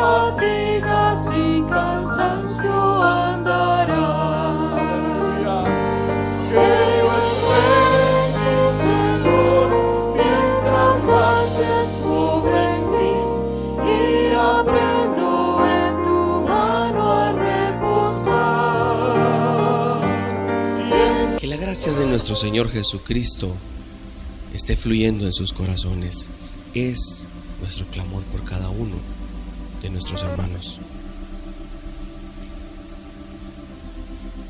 fatiga, sin cansancio andará. Aleluya. Que yo espere en ti, Señor, mientras haces tu obra en mí, y aprendo en tu mano a reposar. Que la gracia de nuestro Señor Jesucristo esté fluyendo en sus corazones. Es nuestro clamor por cada uno de nuestros hermanos.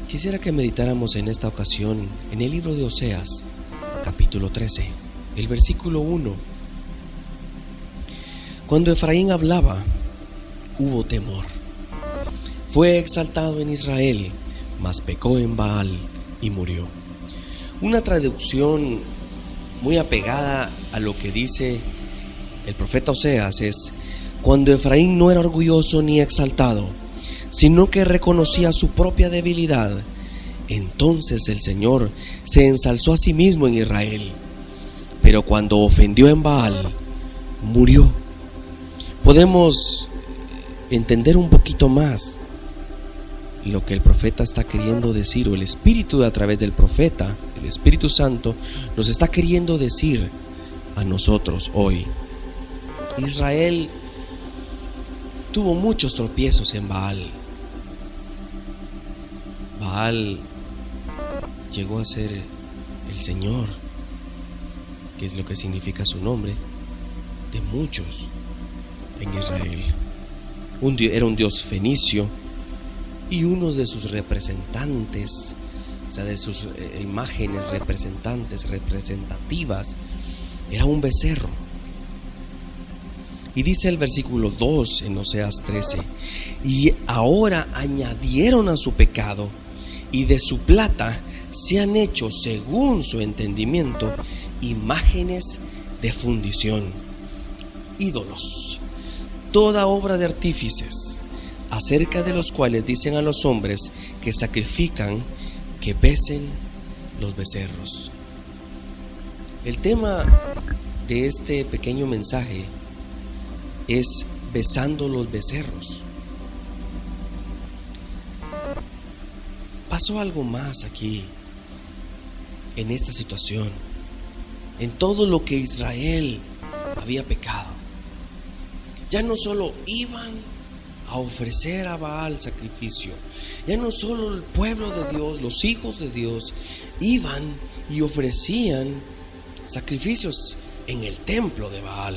Quisiera que meditáramos en esta ocasión en el libro de Oseas, capítulo 13, el versículo 1. Cuando Efraín hablaba, hubo temor. Fue exaltado en Israel, mas pecó en Baal y murió. Una traducción muy apegada a lo que dice el profeta Oseas es: cuando Efraín no era orgulloso ni exaltado, sino que reconocía su propia debilidad, entonces el Señor se ensalzó a sí mismo en Israel. Pero cuando ofendió en Baal, murió. Podemos entender un poquito más lo que el profeta está queriendo decir, o el Espíritu a través del profeta, el Espíritu Santo, nos está queriendo decir a nosotros hoy. Israel tuvo muchos tropiezos en Baal. Baal llegó a ser el Señor, que es lo que significa su nombre, de muchos en Israel. Era un dios fenicio, y uno de sus representantes, o sea, de sus imágenes representativas, era un becerro. Y dice el versículo 2 en Oseas 13: y ahora añadieron a su pecado, y de su plata se han hecho, según su entendimiento, imágenes de fundición, ídolos, toda obra de artífices, acerca de los cuales dicen a los hombres que sacrifican, que besen los becerros. El tema de este pequeño mensaje es besando los becerros. Pasó algo más aquí, en esta situación, en todo lo que Israel había pecado. Ya no solo iban a ofrecer a Baal sacrificio, ya no solo el pueblo de Dios, los hijos de Dios, iban y ofrecían sacrificios en el templo de Baal.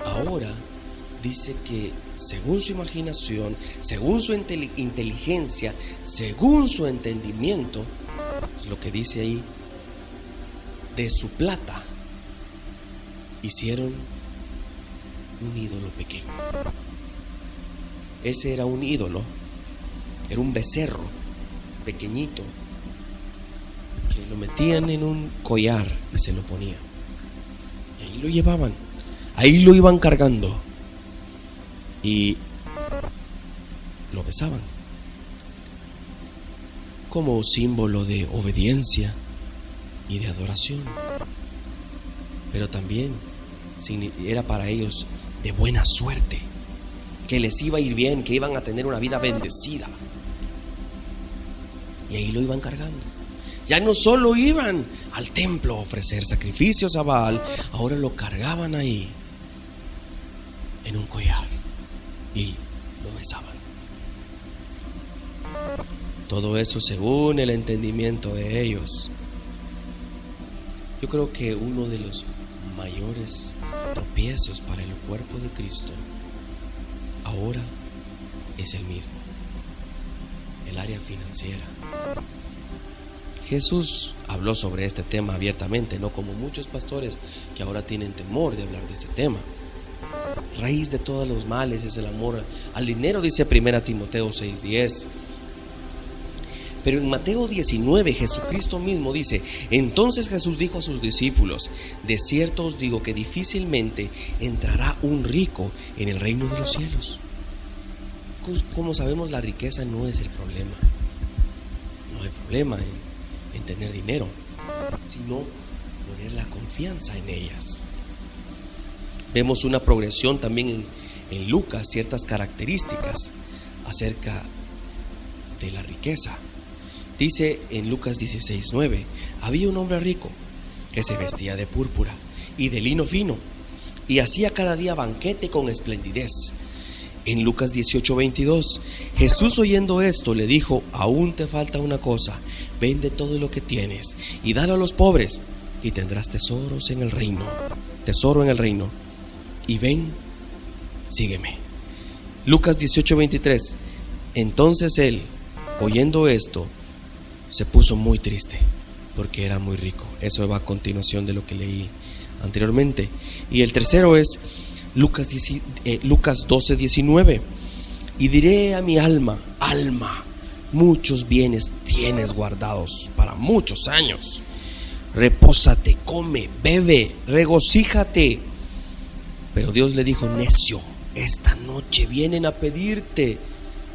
Ahora dice que según su imaginación, según su inteligencia, según su entendimiento, es lo que dice ahí, de su plata hicieron un ídolo pequeño. Ese era un ídolo, era un becerro pequeñito que lo metían en un collar y se lo ponían. Y ahí lo llevaban, ahí lo iban cargando y lo besaban como símbolo de obediencia y de adoración. Pero también era para ellos de buena suerte, que les iba a ir bien, que iban a tener una vida bendecida. Y ahí lo iban cargando. Ya no solo iban al templo a ofrecer sacrificios a Baal, ahora lo cargaban ahí en un collar y lo besaban. Todo eso según el entendimiento de ellos. Yo creo que uno de los mayores tropiezos para el cuerpo de Cristo ahora es el mismo: el área financiera. Jesús habló sobre este tema abiertamente, no como muchos pastores que ahora tienen temor de hablar de este tema. Raíz de todos los males es el amor al dinero, dice 1 Timoteo 6:10. Pero en Mateo 19 Jesucristo mismo dice: entonces Jesús dijo a sus discípulos: de cierto os digo que difícilmente entrará un rico en el reino de los cielos. Como sabemos, la riqueza no es el problema. No hay problema en tener dinero, sino poner la confianza en ellas. Vemos una progresión también en Lucas ciertas características acerca de la riqueza. Dice en Lucas 16:9: había un hombre rico que se vestía de púrpura y de lino fino y hacía cada día banquete con esplendidez. En Lucas 18:22, Jesús, oyendo esto, le dijo: aún te falta una cosa, vende todo lo que tienes y dalo a los pobres, y tendrás tesoro en el reino, y ven, sígueme. Lucas 18:23, entonces él, oyendo esto, se puso muy triste, porque era muy rico. Eso va a continuación de lo que leí anteriormente. Y el tercero es Lucas 12:19, y diré a mi alma: alma, muchos bienes tienes guardados para muchos años. Repósate, come, bebe, regocíjate. Pero Dios le dijo: necio, esta noche vienen a pedirte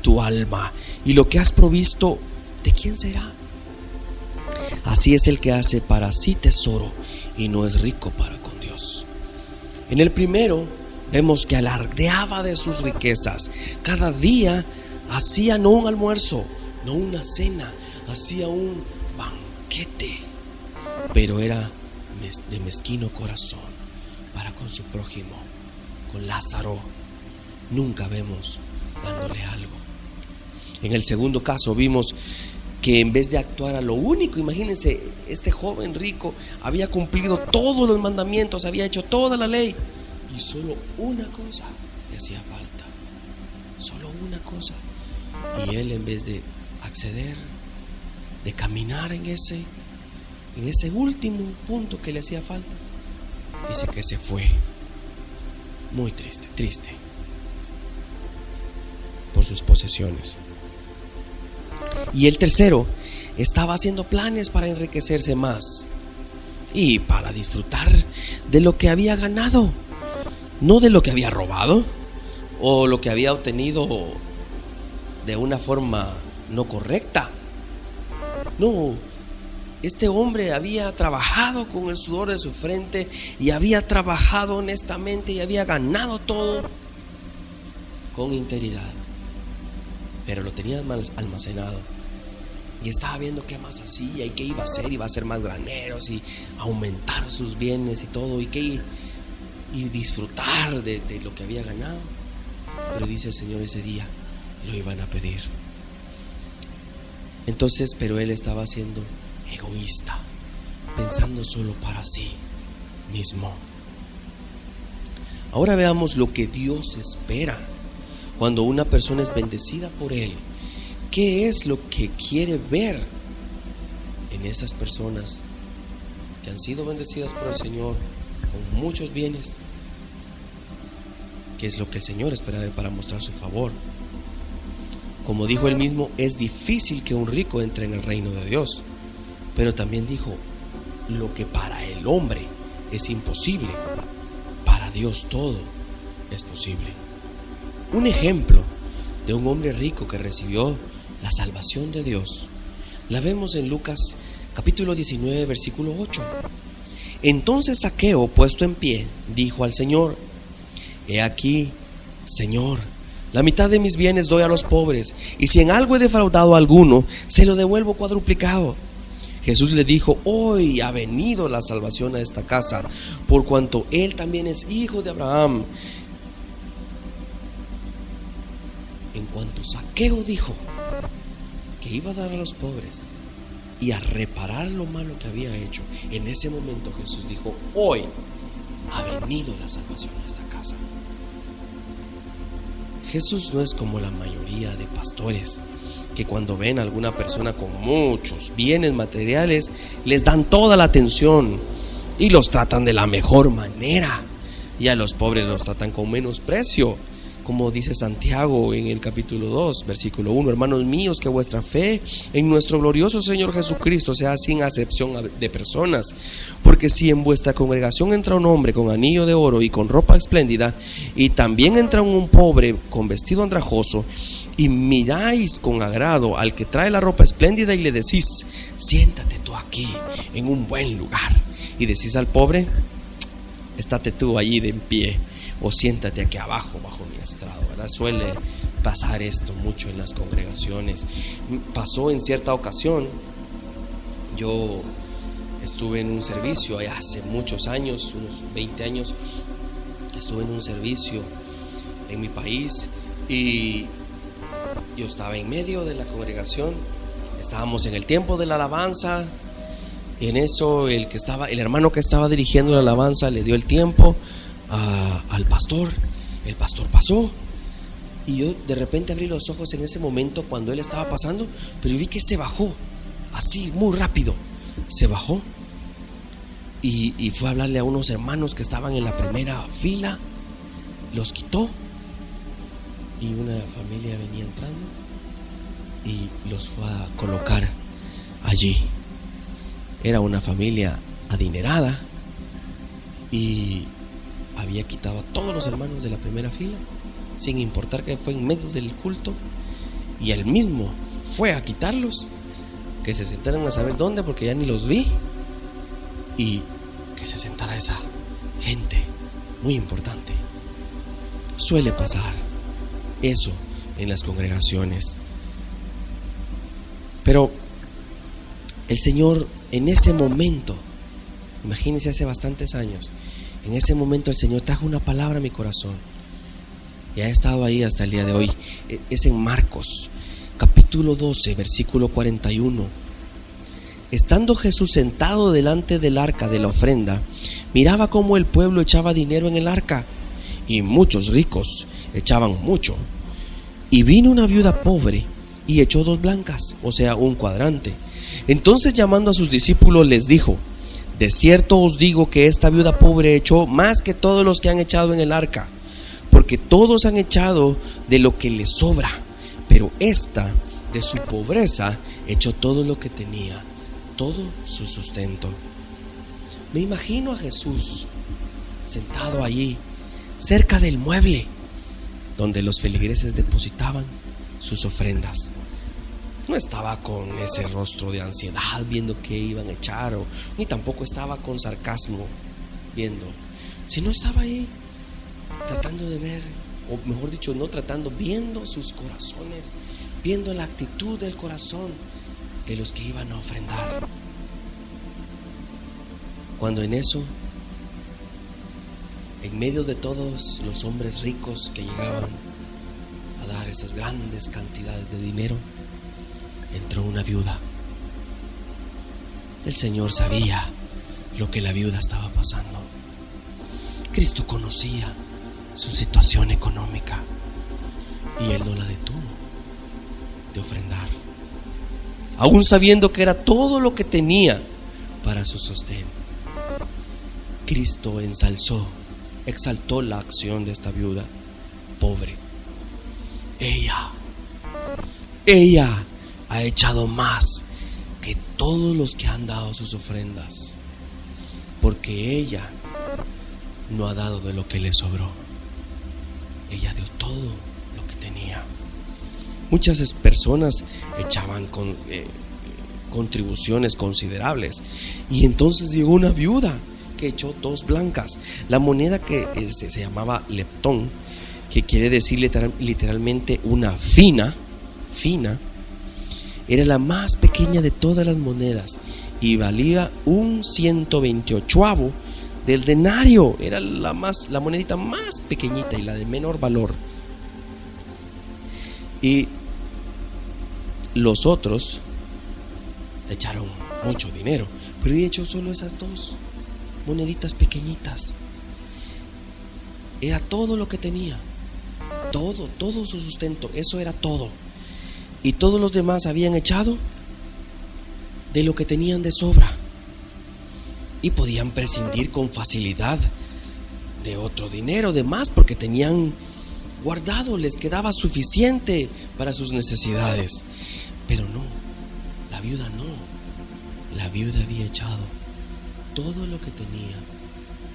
tu alma, y lo que has provisto, ¿de quién será? Así es el que hace para sí tesoro y no es rico para con Dios. En el primero vemos que alardeaba de sus riquezas. Cada día hacía no un almuerzo, no una cena, hacía un banquete, pero era de mezquino corazón para con su prójimo. Con Lázaro nunca vemos dándole algo. En el segundo caso vimos que en vez de actuar a lo único, imagínense, este joven rico había cumplido todos los mandamientos, había hecho toda la ley, y solo una cosa le hacía falta, solo una cosa. Y él, en vez de acceder, de caminar en ese último punto que le hacía falta, dice que se fue muy triste por sus posesiones. Y el tercero estaba haciendo planes para enriquecerse más y para disfrutar de lo que había ganado, no de lo que había robado o lo que había obtenido de una forma no correcta. No, este hombre había trabajado con el sudor de su frente y había trabajado honestamente y había ganado todo con integridad, pero lo tenía mal almacenado y estaba viendo qué más hacía y qué iba a hacer. Iba a hacer más graneros y aumentar sus bienes y todo, y disfrutar de lo que había ganado. Pero dice el Señor, ese día lo iban a pedir. Entonces, pero él estaba siendo egoísta, pensando solo para sí mismo. Ahora veamos lo que Dios espera cuando una persona es bendecida por Él. ¿Qué es lo que quiere ver en esas personas que han sido bendecidas por el Señor con muchos bienes? ¿Qué es lo que el Señor espera ver para mostrar su favor? Como dijo él mismo, es difícil que un rico entre en el reino de Dios. Pero también dijo, lo que para el hombre es imposible, para Dios todo es posible. Un ejemplo de un hombre rico que recibió la salvación de Dios la vemos en Lucas capítulo 19 versículo 8. Entonces Zaqueo, puesto en pie, dijo al Señor: he aquí, Señor, la mitad de mis bienes doy a los pobres, y si en algo he defraudado a alguno, se lo devuelvo cuadruplicado. Jesús le dijo: hoy ha venido la salvación a esta casa, por cuanto él también es hijo de Abraham. En cuanto Zaqueo dijo que iba a dar a los pobres y a reparar lo malo que había hecho, en ese momento Jesús dijo: hoy ha venido la salvación a esta casa. Jesús no es como la mayoría de pastores que cuando ven a alguna persona con muchos bienes materiales les dan toda la atención y los tratan de la mejor manera, y a los pobres los tratan con menosprecio, como dice Santiago en el capítulo 2 versículo 1: hermanos míos, que vuestra fe en nuestro glorioso Señor Jesucristo sea sin acepción de personas, porque si en vuestra congregación entra un hombre con anillo de oro y con ropa espléndida, y también entra un pobre con vestido andrajoso, y miráis con agrado al que trae la ropa espléndida y le decís: siéntate tú aquí en un buen lugar, y decís al pobre: estate tú allí de en pie, o siéntate aquí abajo bajo mi estrado, ¿verdad? Suele pasar esto mucho en las congregaciones. Pasó en cierta ocasión. Yo estuve en un servicio allá hace muchos años, unos 20 años. Estuve en un servicio en mi país y yo estaba en medio de la congregación. Estábamos en el tiempo de la alabanza. Y en eso el hermano que estaba dirigiendo la alabanza le dio el tiempo al pastor. El pastor pasó y yo de repente abrí los ojos en ese momento cuando él estaba pasando, pero vi que se bajó así muy rápido. Se bajó y fue a hablarle a unos hermanos que estaban en la primera fila. Los quitó y una familia venía entrando y los fue a colocar allí. Era una familia adinerada y había quitado a todos los hermanos de la primera fila, sin importar que fue en medio del culto, y él mismo fue a quitarlos, que se sentaran a saber dónde, porque ya ni los vi, y que se sentara esa gente muy importante. Suele pasar eso en las congregaciones, pero el Señor en ese momento, imagínense, hace bastantes años, en ese momento el Señor trajo una palabra a mi corazón y ha estado ahí hasta el día de hoy. Es en Marcos capítulo 12 versículo 41. Estando Jesús sentado delante del arca de la ofrenda, miraba cómo el pueblo echaba dinero en el arca, y muchos ricos echaban mucho. Y vino una viuda pobre y echó 2 blancas, o sea, un cuadrante. Entonces, llamando a sus discípulos, les dijo: de cierto os digo que esta viuda pobre echó más que todos los que han echado en el arca, porque todos han echado de lo que les sobra, pero esta de su pobreza echó todo lo que tenía, todo su sustento. Me imagino a Jesús sentado allí, cerca del mueble donde los feligreses depositaban sus ofrendas. No estaba con ese rostro de ansiedad viendo qué iban a echar, ni tampoco estaba con sarcasmo viendo, sino estaba ahí tratando de ver, o mejor dicho, no tratando, viendo sus corazones, viendo la actitud del corazón de los que iban a ofrendar. Cuando en eso, en medio de todos los hombres ricos que llegaban a dar esas grandes cantidades de dinero, entró una viuda. El Señor sabía lo que la viuda estaba pasando. Cristo conocía su situación económica y Él no la detuvo de ofrendar, aún sabiendo que era todo lo que tenía para su sostén. Cristo exaltó la acción de esta viuda pobre. Ella ha echado más que todos los que han dado sus ofrendas, porque ella no ha dado de lo que le sobró. Ella dio todo lo que tenía. Muchas personas echaban contribuciones considerables, y entonces llegó una viuda que echó 2 blancas. La moneda que se llamaba leptón, que quiere decir literalmente una fina, era la más pequeña de todas las monedas y valía un 128avo del denario. Era la monedita más pequeñita y la de menor valor. Y los otros echaron mucho dinero, pero ella echó solo esas 2 moneditas pequeñitas. Era todo lo que tenía, todo su sustento, eso era todo. Y todos los demás habían echado de lo que tenían de sobra y podían prescindir con facilidad de otro dinero de más, porque tenían guardado, les quedaba suficiente para sus necesidades. Pero no, la viuda no. La viuda había echado todo lo que tenía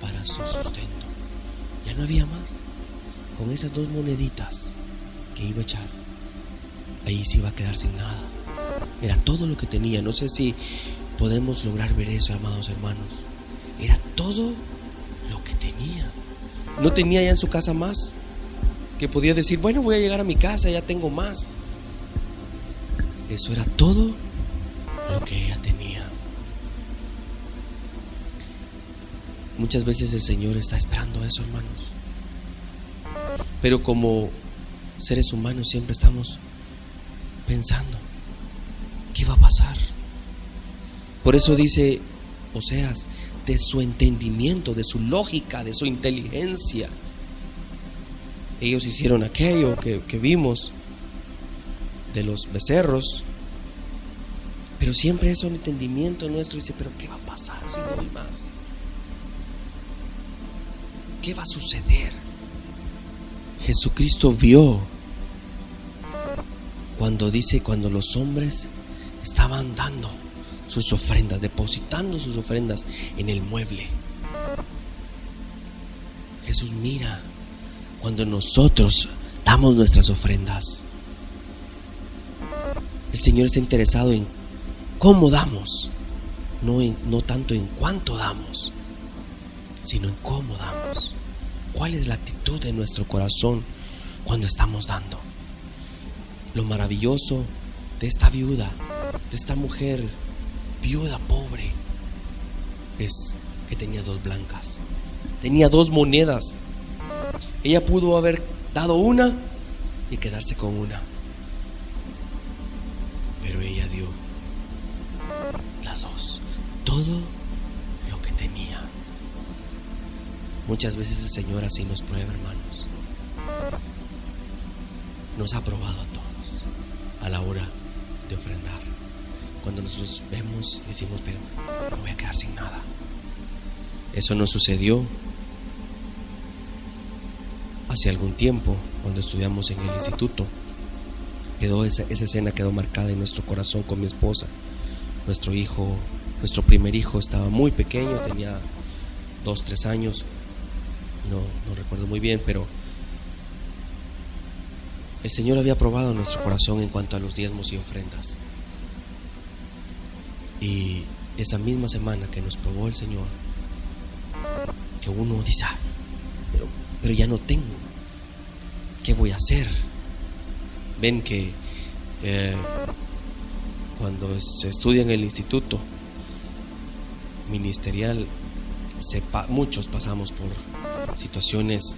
para su sustento. Ya no había más. Con esas 2 moneditas que iba a echar, ahí se iba a quedar sin nada. Era todo lo que tenía. No sé si podemos lograr ver eso, amados hermanos. Era todo lo que tenía no tenía ya en su casa más, que podía decir, bueno, voy a llegar a mi casa, ya tengo más. Eso era todo lo que ella tenía. Muchas veces el Señor está esperando eso, hermanos. Pero como seres humanos siempre estamos pensando, ¿qué va a pasar? Por eso dice Oseas, de su entendimiento, de su lógica, de su inteligencia. Ellos hicieron aquello que vimos de los becerros, pero siempre es un entendimiento nuestro. Dice, pero ¿qué va a pasar si doy más? ¿Qué va a suceder? Jesucristo vio cuando los hombres estaban dando sus ofrendas, depositando sus ofrendas en el mueble. Jesús mira cuando nosotros damos nuestras ofrendas. El Señor está interesado en cómo damos, no tanto en cuánto damos, sino en cómo damos. ¿Cuál es la actitud de nuestro corazón cuando estamos dando? Lo maravilloso de esta viuda, de esta mujer viuda pobre, es que tenía 2 blancas, tenía 2 monedas. Ella pudo haber dado una y quedarse con una, pero ella dio las 2, todo lo que tenía. Muchas veces el Señor así nos prueba, hermanos. Nos ha probado a todos a la hora de ofrendar. Cuando nosotros vemos y decimos, pero me voy a quedar sin nada. Eso nos sucedió hace algún tiempo cuando estudiamos en el instituto. Esa escena quedó marcada en nuestro corazón con mi esposa. Nuestro primer hijo estaba muy pequeño, tenía 2-3 años, no recuerdo muy bien, pero el Señor había probado nuestro corazón en cuanto a los diezmos y ofrendas. Y esa misma semana que nos probó el Señor, que uno dice, pero ya no tengo, ¿qué voy a hacer? Ven que cuando se estudia en el instituto ministerial, muchos pasamos por situaciones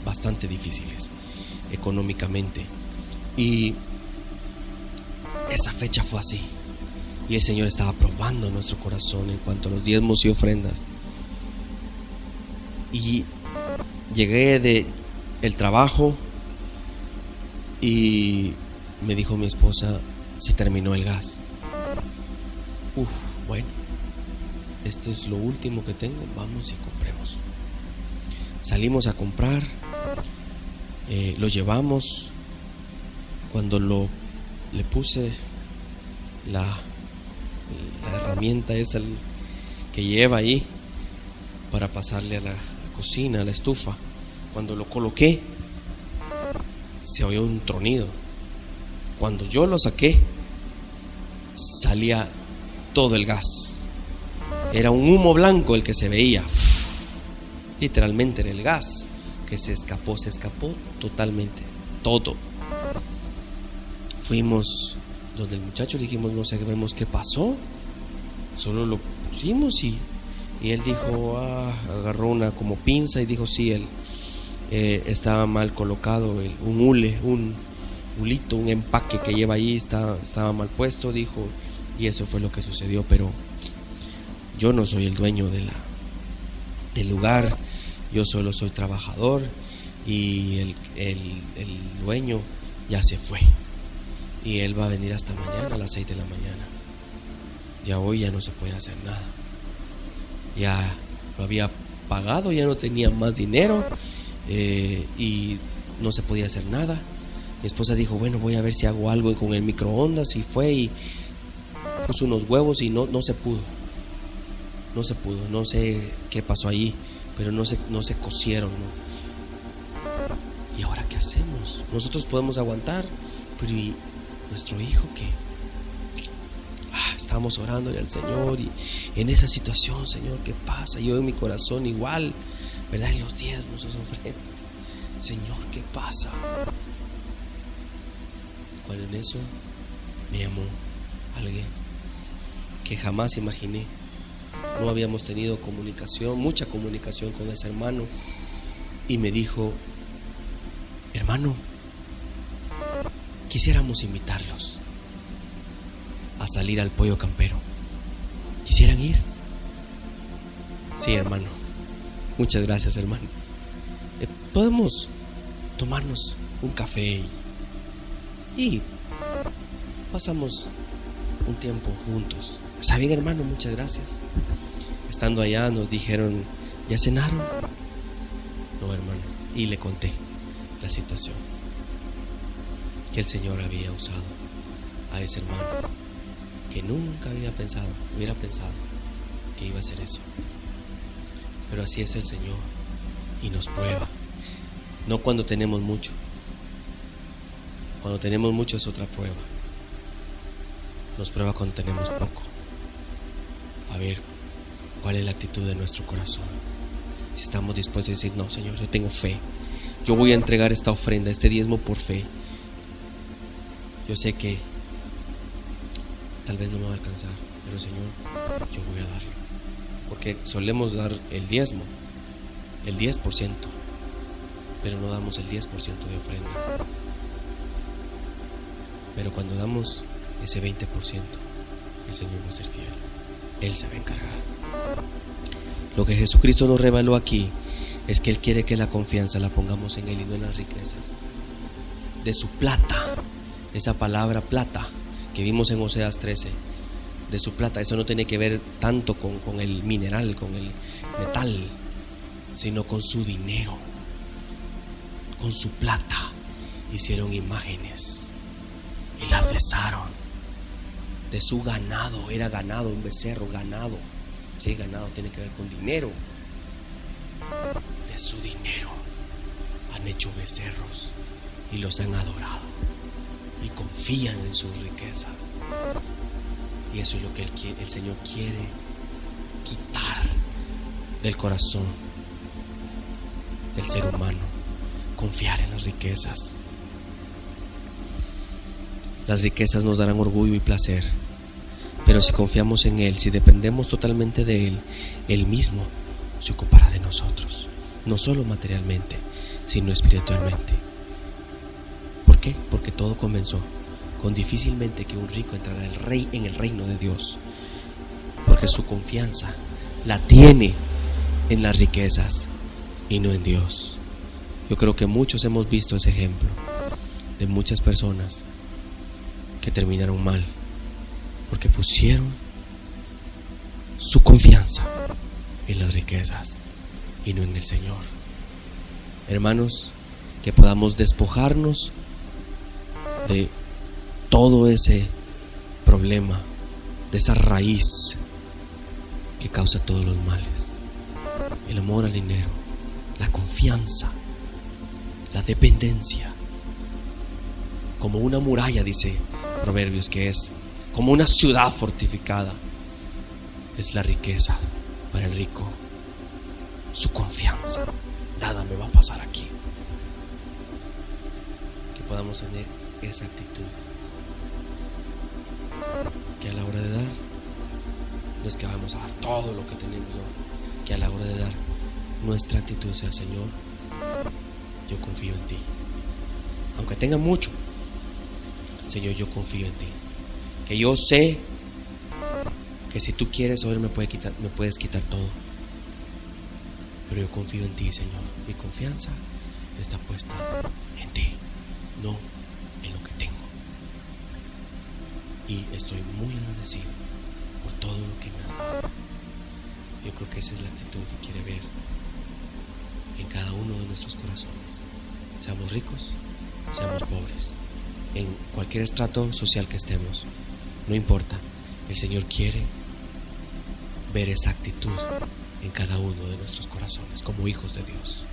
bastante difíciles económicamente, y esa fecha fue así, y el Señor estaba probando nuestro corazón en cuanto a los diezmos y ofrendas. Y llegué del trabajo y me dijo mi esposa, se terminó el gas. Bueno, esto es lo último que tengo, vamos y compremos. Salimos a comprar, lo llevamos. Cuando le puse la herramienta esa que lleva ahí para pasarle a la cocina, a la estufa, cuando lo coloqué, se oyó un tronido. Cuando yo lo saqué, salía todo el gas. Era un humo blanco el que se veía. Literalmente era el gas que se escapó totalmente, todo. Fuimos donde el muchacho, le dijimos, no sabemos qué pasó, solo lo pusimos y él dijo, agarró una como pinza y dijo, sí, él estaba mal colocado, un hulito, un empaque que lleva ahí estaba mal puesto, dijo, y eso fue lo que sucedió. Pero yo no soy el dueño del lugar, yo solo soy trabajador, y el dueño ya se fue, y él va a venir hasta mañana a las 6 de la mañana. Ya hoy ya no se puede hacer nada, ya lo había pagado, ya no tenía más dinero, y no se podía hacer nada. Mi esposa dijo, bueno, voy a ver si hago algo con el microondas, y fue y puso unos huevos y no se pudo, no sé qué pasó allí, pero no se cocieron, ¿no? ¿Y ahora qué hacemos? Nosotros podemos aguantar, pero ¿y nuestro hijo qué? Estábamos orándole al Señor, y en esa situación, Señor, ¿qué pasa? Yo en mi corazón igual ¿verdad? Y los diezmos, sus ofrendas. Señor, ¿qué pasa? Cuando en eso me llamó alguien que jamás imaginé. No habíamos tenido comunicación, mucha comunicación con ese hermano, y me dijo: hermano, quisiéramos invitarlos a salir al Pollo Campero. ¿Quisieran ir? Sí, hermano. Muchas gracias, hermano. Podemos tomarnos un café y pasamos un tiempo juntos. ¿Está bien, hermano? Muchas gracias. Estando allá nos dijeron: ¿ya cenaron? No, hermano. Y le conté la situación, que el Señor había usado a ese hermano, que nunca hubiera pensado que iba a hacer eso. Pero así es el Señor, y nos prueba. No cuando tenemos mucho. Cuando tenemos mucho es otra prueba. Nos prueba cuando tenemos poco. A ver cuál es la actitud de nuestro corazón. Si estamos dispuestos a decir: no, Señor, yo tengo fe, yo voy a entregar esta ofrenda, este diezmo por fe. Yo sé que tal vez no me va a alcanzar, pero Señor, yo voy a darlo. Porque solemos dar el diezmo, el 10%, pero no damos el 10% de ofrenda. Pero cuando damos ese 20%, el Señor va a ser fiel. Él se va a encargar. Lo que Jesucristo nos reveló aquí es que Él quiere que la confianza la pongamos en Él y no en las riquezas. De su plata, esa palabra plata que vimos en Oseas 13, de su plata, eso no tiene que ver tanto con el mineral, con el metal, sino con su dinero. Con su plata hicieron imágenes y las besaron. De su ganado, era ganado, un becerro, ganado. Sí, ganado tiene que ver con dinero. De su dinero han hecho becerros y los han adorado y confían en sus riquezas. Y eso es lo que el Señor quiere quitar del corazón del ser humano: confiar en las riquezas. Las riquezas nos darán orgullo y placer, pero si confiamos en Él, si dependemos totalmente de Él, Él mismo se ocupará de nosotros, no solo materialmente, sino espiritualmente. ¿Por qué? Porque todo comenzó con difícilmente que un rico entrara en el reino de Dios, porque su confianza la tiene en las riquezas y no en Dios. Yo creo que muchos hemos visto ese ejemplo de muchas personas que terminaron mal porque pusieron su confianza en las riquezas y no en el Señor. Hermanos, que podamos despojarnos de todo ese problema, de esa raíz que causa todos los males: el amor al dinero, la confianza, la dependencia. Como una muralla, dice Proverbios, que es como una ciudad fortificada, es la riqueza para el rico. Su confianza: nada me va a pasar aquí. Que podamos tener esa actitud, que a la hora de dar, no es que vamos a dar todo lo que tenemos, no. Que a la hora de dar, nuestra actitud sea: Señor, yo confío en ti. Aunque tenga mucho, Señor, yo confío en ti. Que yo sé que si tú quieres hoy me puedes quitar todo, pero yo confío en ti, Señor. Mi confianza está puesta en ti, no en lo que tengo. Y estoy muy agradecido por todo lo que me has dado. Yo creo que esa es la actitud que quiere ver en cada uno de nuestros corazones. Seamos ricos, seamos pobres, en cualquier estrato social que estemos, no importa. El Señor quiere ver esa actitud en cada uno de nuestros corazones como hijos de Dios.